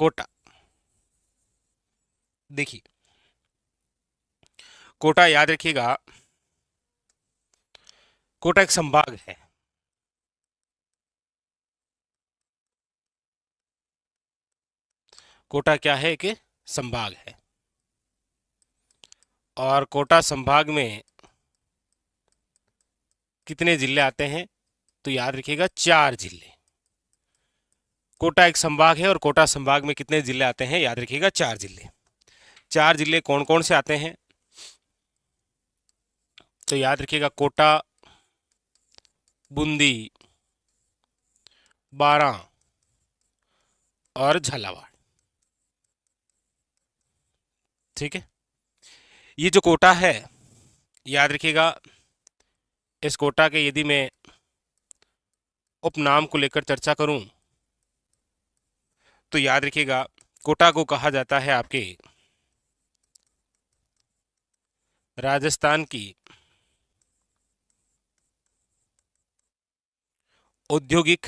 कोटा। देखिए, कोटा याद रखिएगा, कोटा एक संभाग है। कोटा क्या है? एक संभाग है। और कोटा संभाग में कितने जिले आते हैं? तो याद रखिएगा 4 जिले। कोटा एक संभाग है और कोटा संभाग में कितने जिले आते हैं? याद रखिएगा 4 जिले। 4 जिले कौन कौन से आते हैं? तो याद रखिएगा कोटा, बूंदी, बारां और झालावाड़। ठीक है, ये जो कोटा है, याद रखिएगा, इस कोटा के यदि मैं उपनाम को लेकर चर्चा करूं तो याद रखिएगा कोटा को कहा जाता है आपके राजस्थान की औद्योगिक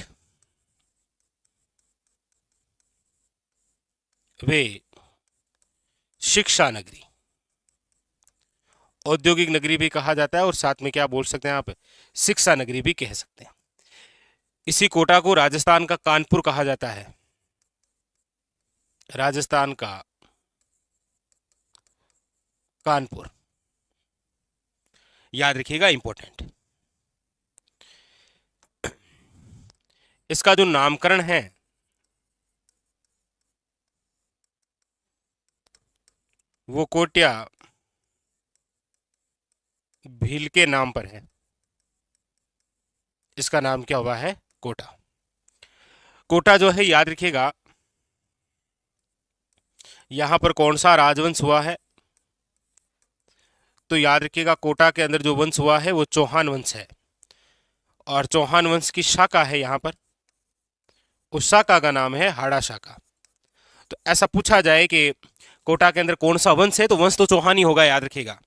वे शिक्षा नगरी। औद्योगिक नगरी भी कहा जाता है और साथ में क्या बोल सकते हैं आप? शिक्षा नगरी भी कह सकते हैं। इसी कोटा को राजस्थान का कानपुर कहा जाता है। राजस्थान का कानपुर, याद रखिएगा, इंपॉर्टेंट। इसका जो नामकरण है वो कोट्या भील के नाम पर है। इसका नाम क्या हुआ है? कोटा। कोटा जो है, याद रखिएगा, यहां पर कौन सा राजवंश हुआ है? तो याद रखिएगा कोटा के अंदर जो वंश हुआ है वो चौहान वंश है। और चौहान वंश की शाखा है यहां पर, उस शाखा का नाम है हाड़ा शाखा। तो ऐसा पूछा जाए कि कोटा के अंदर कौन सा वंश है, तो वंश तो चौहान ही होगा, याद रखिएगा,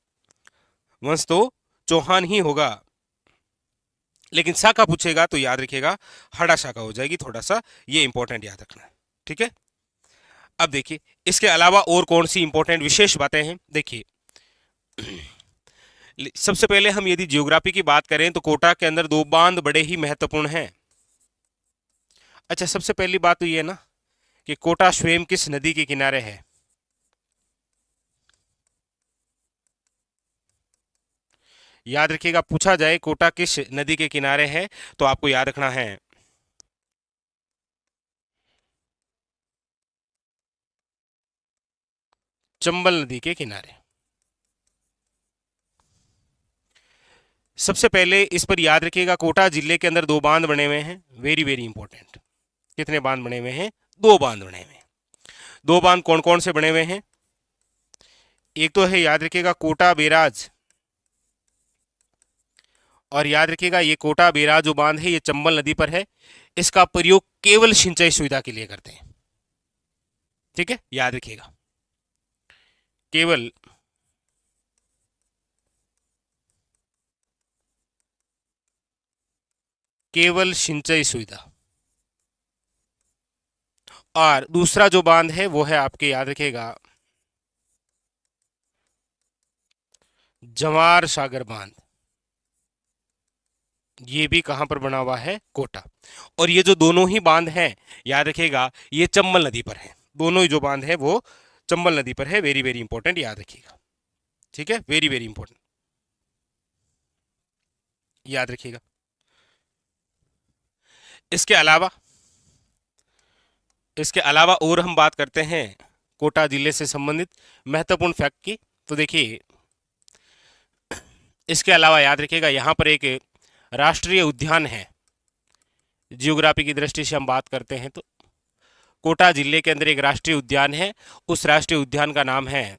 वंश तो चौहान ही होगा। लेकिन शाखा पूछेगा तो याद रखिएगा हाड़ा शाखा हो जाएगी। थोड़ा सा ये इंपॉर्टेंट याद रखना है। ठीक है, अब देखिए इसके अलावा और कौन सी इंपॉर्टेंट विशेष बातें हैं। देखिए, सबसे पहले हम यदि ज्योग्राफी की बात करें तो कोटा के अंदर 2 बांध बड़े ही महत्वपूर्ण हैं। अच्छा, सबसे पहली बात तो ये है ना कि कोटा स्वयं किस नदी के किनारे है? याद रखिएगा, पूछा जाए कोटा किस नदी के किनारे है तो आपको याद रखना है चंबल नदी के किनारे। सबसे पहले इस पर याद रखिएगा कोटा जिले के अंदर 2 बांध बने हुए हैं। Very very important. कितने बांध बने हुए हैं? 2 बांध बने हुए हैं। 2 बांध कौन कौन से बने हुए हैं? एक तो है, याद रखिएगा, कोटा बैराज। और याद रखिएगा ये कोटा बैराज जो बांध है ये चंबल नदी पर है। इसका प्रयोग केवल सिंचाई सुविधा के लिए करते हैं। ठीक है, याद रखिएगा, केवल केवल सिंचाई सुविधा। और दूसरा जो बांध है वो है आपके, याद रखिएगा, जवार सागर बांध। ये भी कहां पर बना हुआ है? कोटा। और ये जो दोनों ही बांध हैं, याद रखिएगा, ये चंबल नदी पर है। दोनों ही जो बांध है वो चंबल नदी पर है। वेरी वेरी इंपॉर्टेंट, याद रखिएगा। ठीक है, वेरी वेरी इंपॉर्टेंट, याद रखिएगा। इसके अलावा और हम बात करते हैं कोटा जिले से संबंधित महत्वपूर्ण फैक्ट की। तो देखिए, इसके अलावा याद रखिएगा यहां पर एक राष्ट्रीय उद्यान है। जियोग्राफी की दृष्टि से हम बात करते हैं तो कोटा जिले के अंदर एक राष्ट्रीय उद्यान है। उस राष्ट्रीय उद्यान का नाम है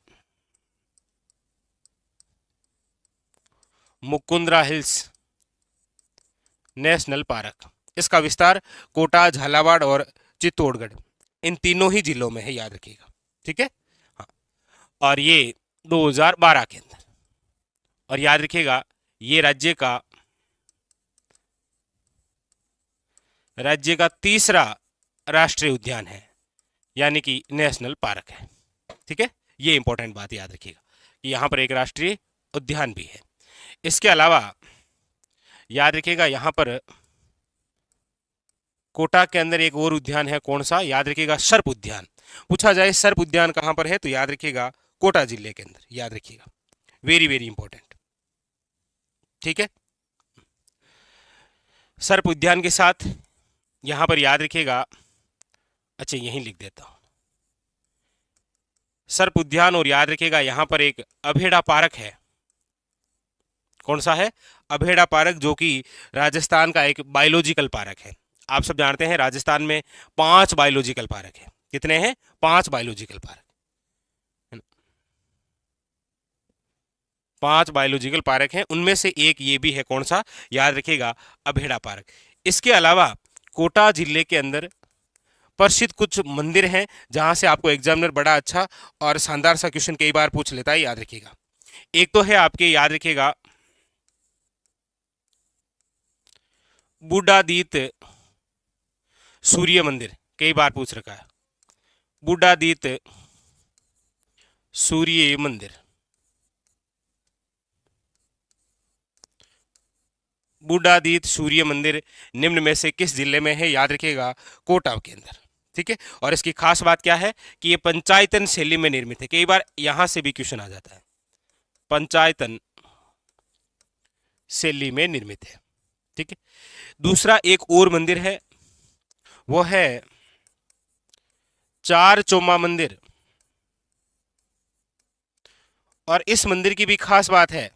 मुकुंदरा हिल्स नेशनल पार्क। इसका विस्तार कोटा, झालावाड़ और चित्तौड़गढ़, इन तीनों ही जिलों में है, याद रखिएगा। ठीक है, हाँ। और ये 2012 के अंदर। और याद रखिएगा ये राज्य का तीसरा राष्ट्रीय उद्यान है। यानी कि नेशनल पार्क है। ठीक है, ये इंपॉर्टेंट बात याद रखिएगा कि यहाँ पर एक राष्ट्रीय उद्यान भी है। इसके अलावा याद रखिएगा यहाँ पर कोटा के अंदर एक और उद्यान है, कौन सा? याद रखिएगा सर्प उद्यान। पूछा जाए सर्प उद्यान कहाँ पर है, तो याद रखिएगा कोटा जिले के अंदर, याद रखिएगा, वेरी वेरी इंपॉर्टेंट। ठीक है, सर्प उद्यान के साथ यहां पर याद रखिएगा, अच्छा यहीं लिख देता हूं, सर्प उद्यान, और याद रखिएगा यहां पर एक अभेड़ा पार्क है। कौन सा है? अभेड़ा पार्क, जो कि राजस्थान का एक बायोलॉजिकल पार्क है। आप सब जानते हैं राजस्थान में 5 बायोलॉजिकल पार्क है। कितने हैं? 5 बायोलॉजिकल पार्क, 5 बायोलॉजिकल पार्क हैं, उनमें से एक ये भी है, कौन सा? याद रखिएगा अभेड़ा पार्क। इसके अलावा कोटा जिले के अंदर प्रसिद्ध कुछ मंदिर हैं जहां से आपको एग्जामिनर बड़ा अच्छा और शानदार सा क्वेश्चन कई बार पूछ लेता है, याद रखिएगा। एक तो है आपके, याद रखिएगा, बूढ़ादीत सूर्य मंदिर, कई बार पूछ रखा है, बूढ़ादीत सूर्य मंदिर। बूढ़ादीत सूर्य मंदिर निम्न में से किस जिले में है? याद रखिएगा कोटा के अंदर। ठीक है, और इसकी खास बात क्या है कि ये पंचायतन शैली में निर्मित है। कई बार यहां से भी क्वेश्चन आ जाता है, पंचायतन शैली में निर्मित है। ठीक है, दूसरा एक और मंदिर है, वो है चार चौमा मंदिर, और इस मंदिर की भी खास बात है,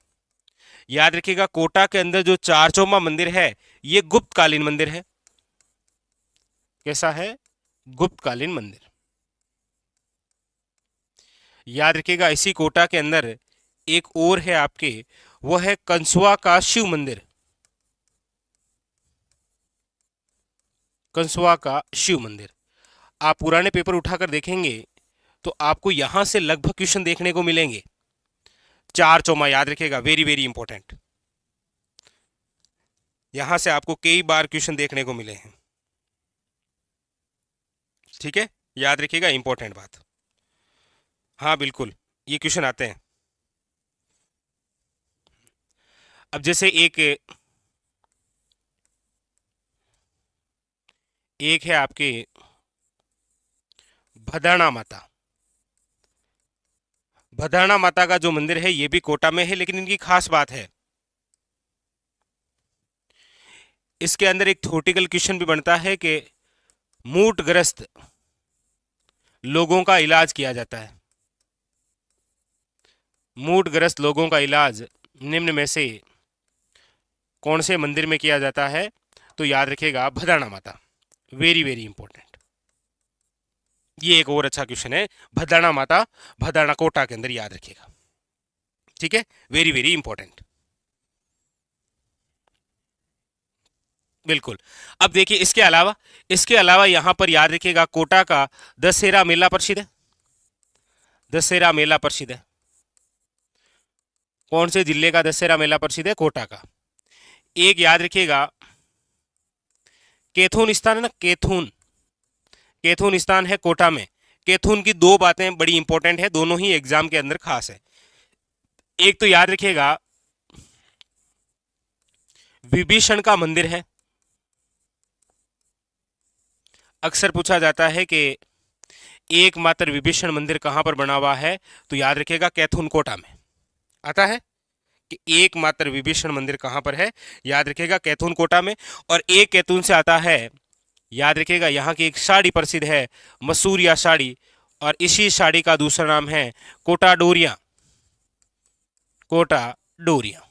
याद रखिएगा कोटा के अंदर जो चार चौमा मंदिर है ये गुप्तकालीन मंदिर है। कैसा है? गुप्तकालीन मंदिर। याद रखिएगा इसी कोटा के अंदर एक और है आपके, वो है कंसुआ का शिव मंदिर, कंसुआ का शिव मंदिर। आप पुराने पेपर उठाकर देखेंगे तो आपको यहां से लगभग क्वेश्चन देखने को मिलेंगे। चार चौमा याद रखिएगा, वेरी वेरी इंपॉर्टेंट, यहां से आपको कई बार क्वेश्चन देखने को मिले हैं। ठीक है, याद रखिएगा, इंपॉर्टेंट बात। हाँ बिल्कुल, ये क्वेश्चन आते हैं। अब जैसे एक है आपके भदाना माता। भदाना माता का जो मंदिर है ये भी कोटा में है, लेकिन इनकी खास बात है, इसके अंदर एक थ्योरेटिकल क्वेश्चन भी बनता है कि मूटग्रस्त लोगों का इलाज किया जाता है। मूटग्रस्त लोगों का इलाज निम्न में से कौन से मंदिर में किया जाता है? तो याद रखिएगा भदाना माता, वेरी वेरी इंपॉर्टेंट। ये एक और अच्छा क्वेश्चन है, भदाना माता, भदाना कोटा के अंदर, याद रखिएगा। ठीक है, वेरी वेरी इंपॉर्टेंट, बिल्कुल। अब देखिए इसके अलावा यहां पर याद रखिएगा कोटा का दशहरा मेला प्रसिद्ध है। दशहरा मेला प्रसिद्ध है, कौन से जिले का दशहरा मेला प्रसिद्ध है? कोटा का। एक याद रखिएगा कैथून स्थान है ना, कैथून, कैथून स्थान है कोटा में। कैथून की दो बातें बड़ी इंपॉर्टेंट है, दोनों ही एग्जाम के अंदर खास है। एक तो याद रखिएगा विभीषण का मंदिर है, अक्सर पूछा जाता है कि एकमात्र विभीषण मंदिर कहां पर बना हुआ है, तो याद रखिएगा कैथून कोटा में आता है कि एकमात्र विभीषण मंदिर कहां पर है, याद रखिएगा कैथून कोटा में। और एक कैथून से आता है, याद रखिएगा यहाँ की एक साड़ी प्रसिद्ध है, मसूरिया साड़ी, और इसी साड़ी का दूसरा नाम है कोटा डोरिया, कोटा डोरिया,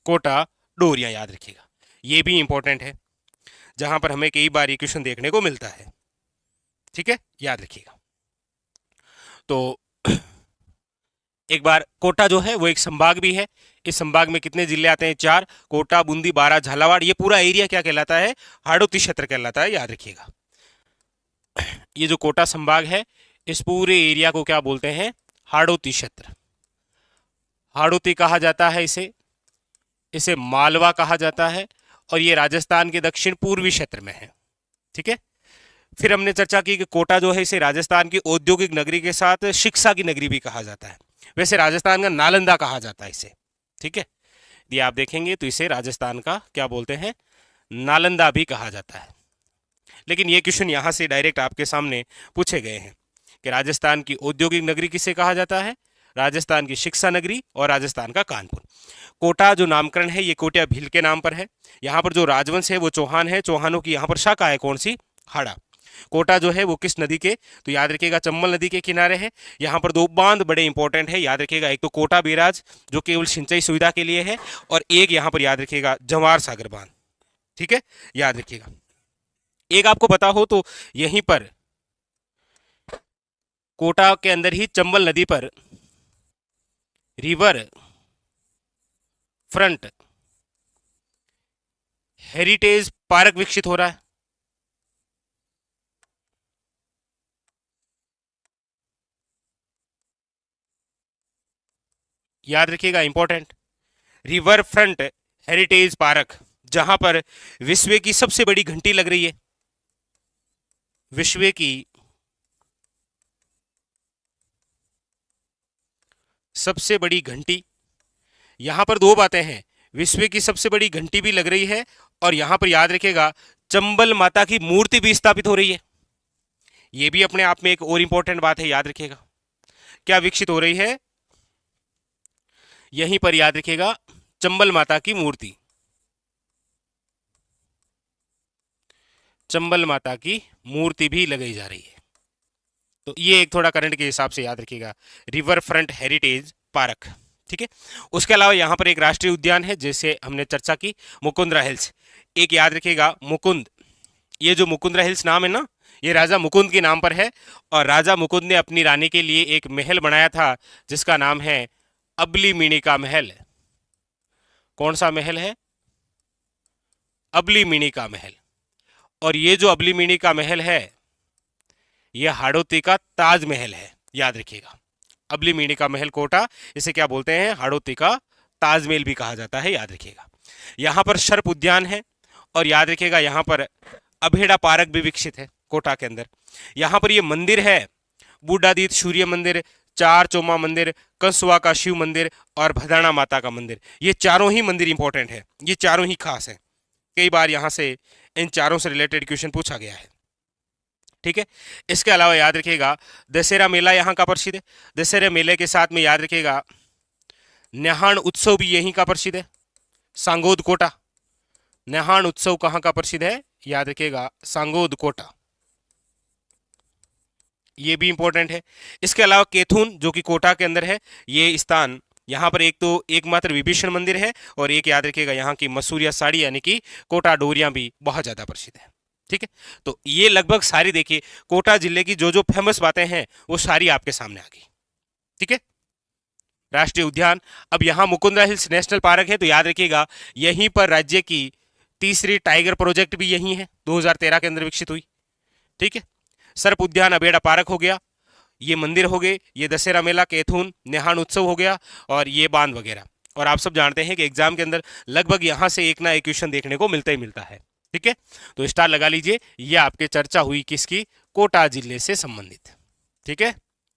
कोटा डोरिया, याद रखिएगा। ये भी इंपॉर्टेंट है, जहां पर हमें कई बार ये क्वेश्चन देखने को मिलता है। ठीक है, याद रखिएगा। तो एक बार कोटा जो है वो एक संभाग भी है। इस संभाग में कितने जिले आते हैं? 4, कोटा, बूंदी, बारां, झालावाड़। ये पूरा एरिया क्या कहलाता है? हाड़ौती क्षेत्र कहलाता है, याद रखिएगा। ये जो कोटा संभाग है इस पूरे एरिया को क्या बोलते हैं? हाड़ौती क्षेत्र। हाड़ौती कहा जाता है इसे, इसे मालवा कहा जाता है, और ये राजस्थान के दक्षिण पूर्वी क्षेत्र में है। ठीक है, फिर हमने चर्चा की कि कोटा जो है इसे राजस्थान की औद्योगिक नगरी के साथ शिक्षा की नगरी भी कहा जाता है। वैसे राजस्थान का नालंदा कहा जाता है इसे, ठीक है। ये आप देखेंगे तो इसे राजस्थान का क्या बोलते हैं, नालंदा भी कहा जाता है। लेकिन ये क्वेश्चन यहाँ से डायरेक्ट आपके सामने पूछे गए हैं कि राजस्थान की औद्योगिक नगरी किसे कहा जाता है, राजस्थान की शिक्षा नगरी और राजस्थान का कानपुर। कोटा जो नामकरण है ये कोटिया भील के नाम पर है। यहाँ पर जो राजवंश है वो चौहान है, चौहानों की यहाँ पर शाखा है कौन सी, हाड़ा। कोटा जो है वो किस नदी के, तो याद रखिएगा चंबल नदी के किनारे है। यहाँ पर दो बांध बड़े इंपॉर्टेंट है, याद रखिएगा, एक तो कोटा बैराज जो केवल सिंचाई सुविधा के लिए है, और एक यहाँ पर याद रखिएगा जवाहर सागर बांध, ठीक है, याद रखिएगा। एक आपको पता हो तो यहीं पर कोटा के अंदर ही चंबल नदी पर रिवर फ्रंट हेरिटेज पार्क विकसित हो रहा है। याद रखिएगा important, river front heritage park, जहां पर विश्व की सबसे बड़ी घंटी लग रही है, विश्व की सबसे बड़ी घंटी। यहां पर दो बातें हैं, विश्व की सबसे बड़ी घंटी भी लग रही है और यहां पर याद रखिएगा चंबल माता की मूर्ति भी स्थापित हो रही है। यह भी अपने आप में एक और इंपॉर्टेंट बात है, याद रखिएगा। क्या विकसित हो रही है, यहीं पर याद रखिएगा चंबल माता की मूर्ति, चंबल माता की मूर्ति भी लगाई जा रही है। तो ये एक थोड़ा करंट के हिसाब से याद रखिएगा, रिवर फ्रंट हेरिटेज पार्क, ठीक है। उसके अलावा यहाँ पर एक राष्ट्रीय उद्यान है जैसे हमने चर्चा की, मुकुंदरा हिल्स। एक याद रखिएगा मुकुंद, ये जो मुकुंदरा हिल्स नाम है ना, ये राजा मुकुंद के नाम पर है, और राजा मुकुंद ने अपनी रानी के लिए एक महल बनाया था जिसका नाम है अबली मिनी का महल। कौन सा महल है, अबली मिनी का महल। और ये जो अबली मिनी का महल है यह हाड़ौती का ताजमहल है, याद रखिएगा। अबली मिनी का महल कोटा, इसे क्या बोलते हैं, हाड़ौती का ताजमहल भी कहा जाता है, याद रखिएगा। यहां पर सर्प उद्यान है, और याद रखिएगा यहां पर अभेड़ा पार्क भी विकसित है कोटा के अंदर। यहां पर ये मंदिर है, बूढ़ादीत सूर्य मंदिर, चार चौमा मंदिर, कंसवा का शिव मंदिर और भदाना माता का मंदिर। ये चारों ही मंदिर इंपॉर्टेंट है, ये चारों ही खास है। कई बार यहां से इन चारों से रिलेटेड क्वेश्चन पूछा गया है, ठीक है। इसके अलावा याद रखिएगा दशहरा मेला यहाँ का प्रसिद्ध है। दशहरे मेले के साथ में याद रखिएगा न्याहान उत्सव भी यहीं का प्रसिद्ध है, सांगोद कोटा। न्याहान उत्सव कहाँ का प्रसिद्ध है, याद रखिएगा सांगोद कोटा, ये भी इंपॉर्टेंट है। इसके अलावा केथुन जो कि कोटा के अंदर है, ये स्थान यहाँ पर एक तो एकमात्र विभीषण मंदिर है, और एक याद रखिएगा यहाँ की मसूरिया साड़ी यानी कि कोटा डोरियां भी बहुत ज्यादा प्रसिद्ध है, ठीक है। तो ये लगभग सारी देखिए कोटा जिले की जो जो फेमस बातें हैं वो सारी आपके सामने आ गई, ठीक है। राष्ट्रीय उद्यान, अब यहाँ मुकुंदरा हिल्स नेशनल पार्क है, तो याद रखिएगा यहीं पर राज्य की तीसरी टाइगर प्रोजेक्ट भी यहीं है, 2013 के अंदर विकसित हुई, ठीक है। सर्प उद्यान अबेड़ा पार्क हो गया, ये मंदिर हो गए, ये दशहरा मेला, कैथून, नेहान उत्सव हो गया, और ये बांध वगैरह। और आप सब जानते हैं कि एग्जाम के अंदर लगभग यहां से एक ना एक क्वेश्चन देखने को मिलता ही मिलता है, ठीक है। तो स्टार लगा लीजिए, ये आपके चर्चा हुई किसकी, कोटा जिले से संबंधित, ठीक है।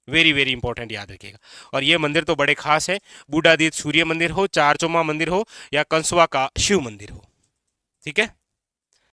वेरी वेरी इंपॉर्टेंट, याद रखिएगा। और ये मंदिर तो बड़े खास है, बूढ़ादीत सूर्य मंदिर हो, चार चौमा मंदिर हो, या कंसवा का शिव मंदिर हो, ठीक है।